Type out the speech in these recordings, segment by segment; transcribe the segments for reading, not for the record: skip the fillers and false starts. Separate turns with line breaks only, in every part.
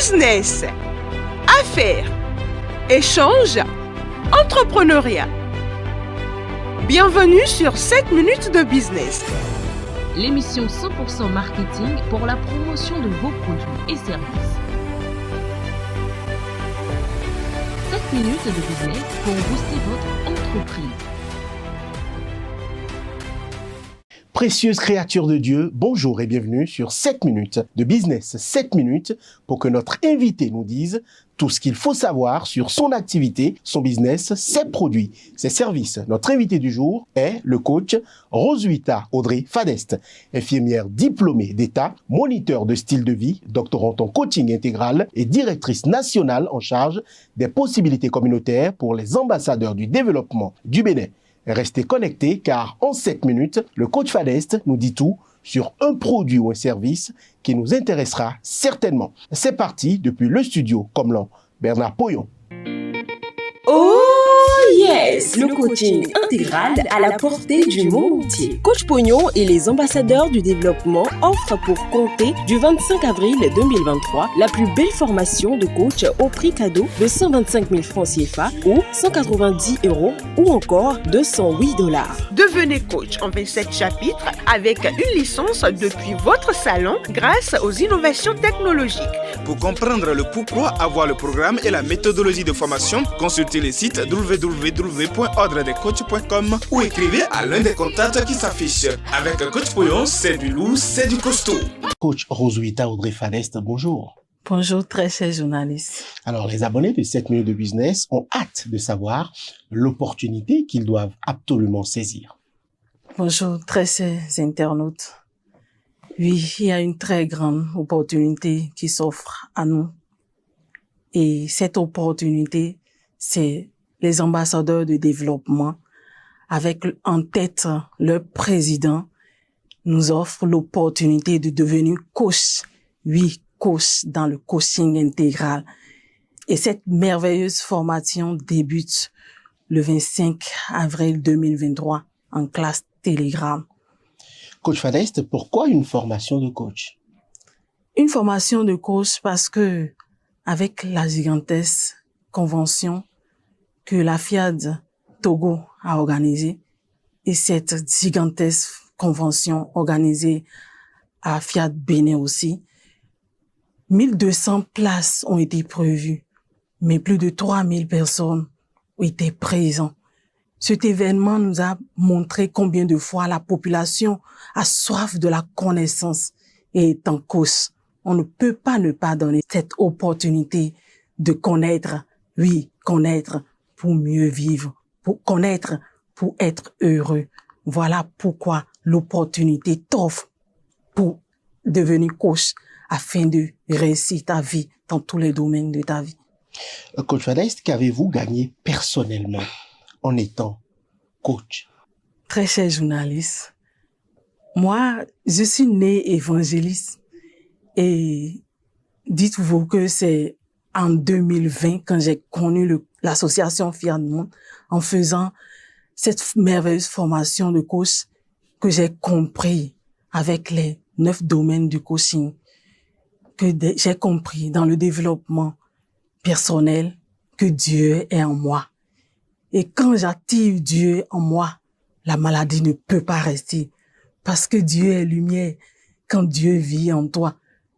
business, affaires, échanges, entrepreneuriat. Bienvenue sur 7 minutes de business.
L'émission 100% marketing pour la promotion de vos produits et services. 7 minutes de business pour booster votre entreprise.
Précieuse créature de Dieu, bonjour et bienvenue sur 7 minutes de business. 7 minutes pour que notre invité nous dise tout ce qu'il faut savoir sur son activité, son business, ses produits, ses services. Notre invité du jour est le coach Roswitha Audrey Fadest, infirmière diplômée d'État, moniteur de style de vie, doctorante en coaching intégral et directrice nationale en charge des possibilités communautaires pour les ambassadeurs du développement du Bénin. Restez connectés car en 7 minutes, le coach Fadest nous dit tout sur un produit ou un service qui nous intéressera certainement. C'est parti depuis le studio Comlan, Bernard Poyon.
Oh yes! Le coaching intégral à la portée du monde entier. Coach Pognon et les ambassadeurs du développement offrent pour compter du 25 avril 2023 la plus belle formation de coach au prix cadeau de 125 000 francs CFA ou 190 € ou encore 208 $.
Devenez coach en 27 chapitres avec une licence depuis votre salon grâce aux innovations technologiques.
Pour comprendre le pourquoi avoir le programme et la méthodologie de formation, consultez le site www.ordredecoach.com ou écrivez à l'un des contacts qui s'affichent. Avec Coach Poyon, c'est du lourd, c'est du costaud.
Coach Roswitha Audrey Fadest, bonjour.
Bonjour, très chers journalistes.
Alors, les abonnés de 7 minutes de business ont hâte de savoir l'opportunité qu'ils doivent absolument saisir.
Bonjour, très chers internautes. Oui, il y a une très grande opportunité qui s'offre à nous. Et cette opportunité, c'est les ambassadeurs de développement, avec en tête leur président, nous offre l'opportunité de devenir coach. Oui, coach dans le coaching intégral. Et cette merveilleuse formation débute le 25 avril 2023 en classe Telegram.
Coach Fadest, pourquoi une formation de coach?
Une formation de coach parce que avec la gigantesque convention que la FIAD Togo a organisée et cette gigantesque convention organisée à FIAD Bénin aussi, 1200 places ont été prévues, mais plus de 3000 personnes ont été présentes. Cet événement nous a montré combien de fois la population a soif de la connaissance et est en cause. On ne peut pas ne pas donner cette opportunité de connaître, oui, connaître pour mieux vivre, pour connaître, pour être heureux. Voilà pourquoi l'opportunité t'offre pour devenir coach afin de réussir ta vie dans tous les domaines de ta vie.
Coach Fadest, qu'avez-vous gagné personnellement en étant coach?
Très cher journaliste, moi, je suis né évangéliste et dites-vous que c'est en 2020 quand j'ai connu l'association Fiat Monde en faisant cette merveilleuse formation de coach que j'ai compris avec les 9 domaines du coaching, que j'ai compris dans le développement personnel que Dieu est en moi. Et quand j'active Dieu en moi, la maladie ne peut pas rester. Parce que Dieu est lumière. Quand Dieu vit en toi,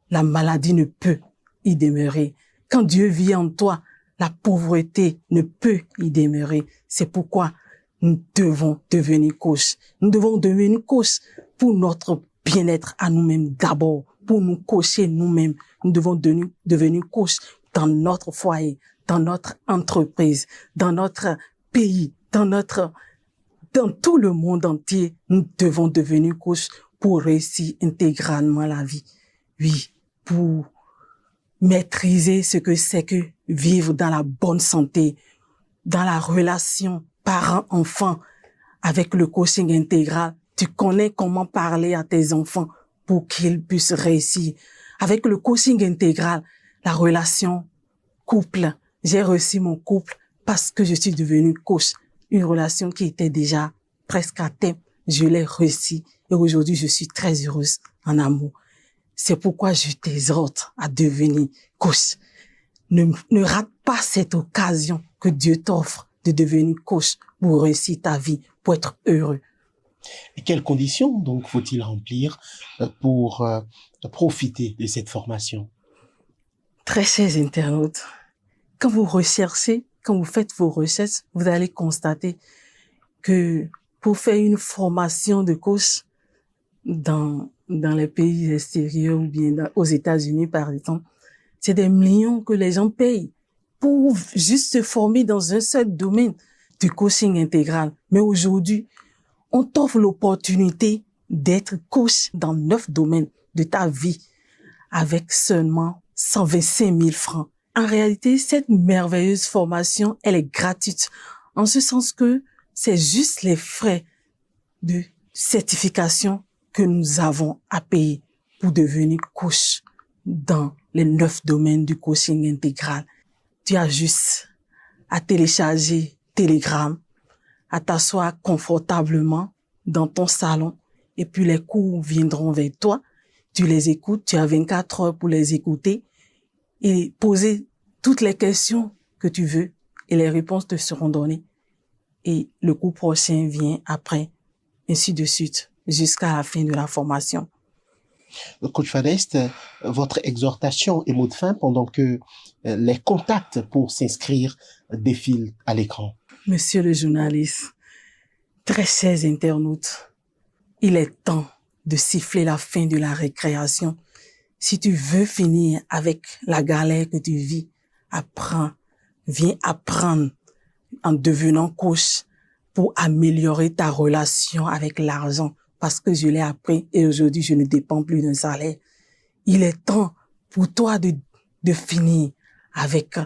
la maladie ne peut y demeurer. Quand Dieu vit en toi, la pauvreté ne peut y demeurer. C'est pourquoi nous devons devenir coach. Nous devons devenir coach pour notre bien-être à nous-mêmes d'abord, pour nous coacher nous-mêmes. Nous devons devenir coach dans notre foyer, dans notre entreprise, dans notre pays, dans tout le monde entier, nous devons devenir coach pour réussir intégralement la vie. Oui, pour maîtriser ce que c'est que vivre dans la bonne santé, dans la relation parent-enfant avec le coaching intégral. Tu connais comment parler à tes enfants pour qu'ils puissent réussir. Avec le coaching intégral, la relation couple, j'ai réussi mon couple parce que je suis devenue coach. Une relation qui était déjà presque à terme, je l'ai réussi et aujourd'hui je suis très heureuse en amour. C'est pourquoi je t'exhorte à devenir coach. Ne rate pas cette occasion que Dieu t'offre de devenir coach pour réussir ta vie, pour être heureux.
Et quelles conditions donc faut-il remplir pour profiter de cette formation?
Très chers internautes, quand vous faites vos recherches, vous allez constater que pour faire une formation de coach dans les pays extérieurs ou bien aux États-Unis par exemple, c'est des millions que les gens payent pour juste se former dans un seul domaine du coaching intégral. Mais aujourd'hui, on t'offre l'opportunité d'être coach dans 9 domaines de ta vie avec seulement 125 000 francs. En réalité, cette merveilleuse formation, elle est gratuite, en ce sens que c'est juste les frais de certification que nous avons à payer pour devenir coach dans les 9 domaines du coaching intégral. Tu as juste à télécharger Telegram, à t'asseoir confortablement dans ton salon et puis les cours viendront vers toi. Tu les écoutes, tu as 24 heures pour les écouter et poser toutes les questions que tu veux et les réponses te seront données. Et le cours prochain vient après, ainsi de suite, jusqu'à la fin de la formation.
Coach Fadeste, votre exhortation et mot de fin pendant que les contacts pour s'inscrire défilent à l'écran.
Monsieur le journaliste, très chers internautes, il est temps de siffler la fin de la récréation. Si tu veux finir avec la galère que tu vis, viens apprendre en devenant coach pour améliorer ta relation avec l'argent. Parce que je l'ai appris et aujourd'hui, je ne dépends plus d'un salaire. Il est temps pour toi de finir avec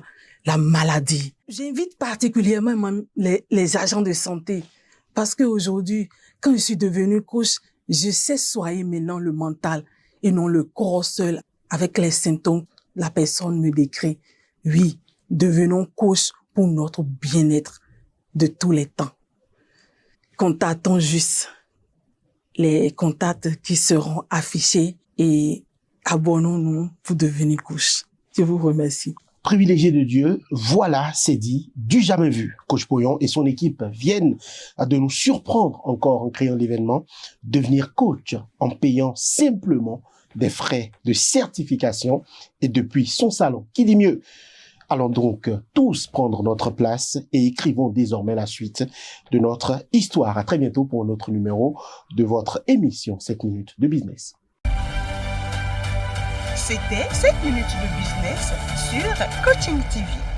la maladie. J'invite particulièrement les agents de santé parce qu'aujourd'hui, quand je suis devenue coach, je sais soigner maintenant le mental et non le corps seul avec les symptômes. La personne me décrit. Oui, devenons coach pour notre bien-être de tous les temps. Contactons juste les contacts qui seront affichés et abonnons-nous pour devenir coach. Je vous remercie.
Privilégié de Dieu, voilà, c'est dit, du jamais vu. Coach Poyon et son équipe viennent de nous surprendre encore en créant l'événement, devenir coach en payant simplement des frais de certification et depuis son salon. Qui dit mieux? Allons donc tous prendre notre place et écrivons désormais la suite de notre histoire. À très bientôt pour notre numéro de votre émission 7 minutes de business.
C'était 7 minutes de business sur Coaching TV.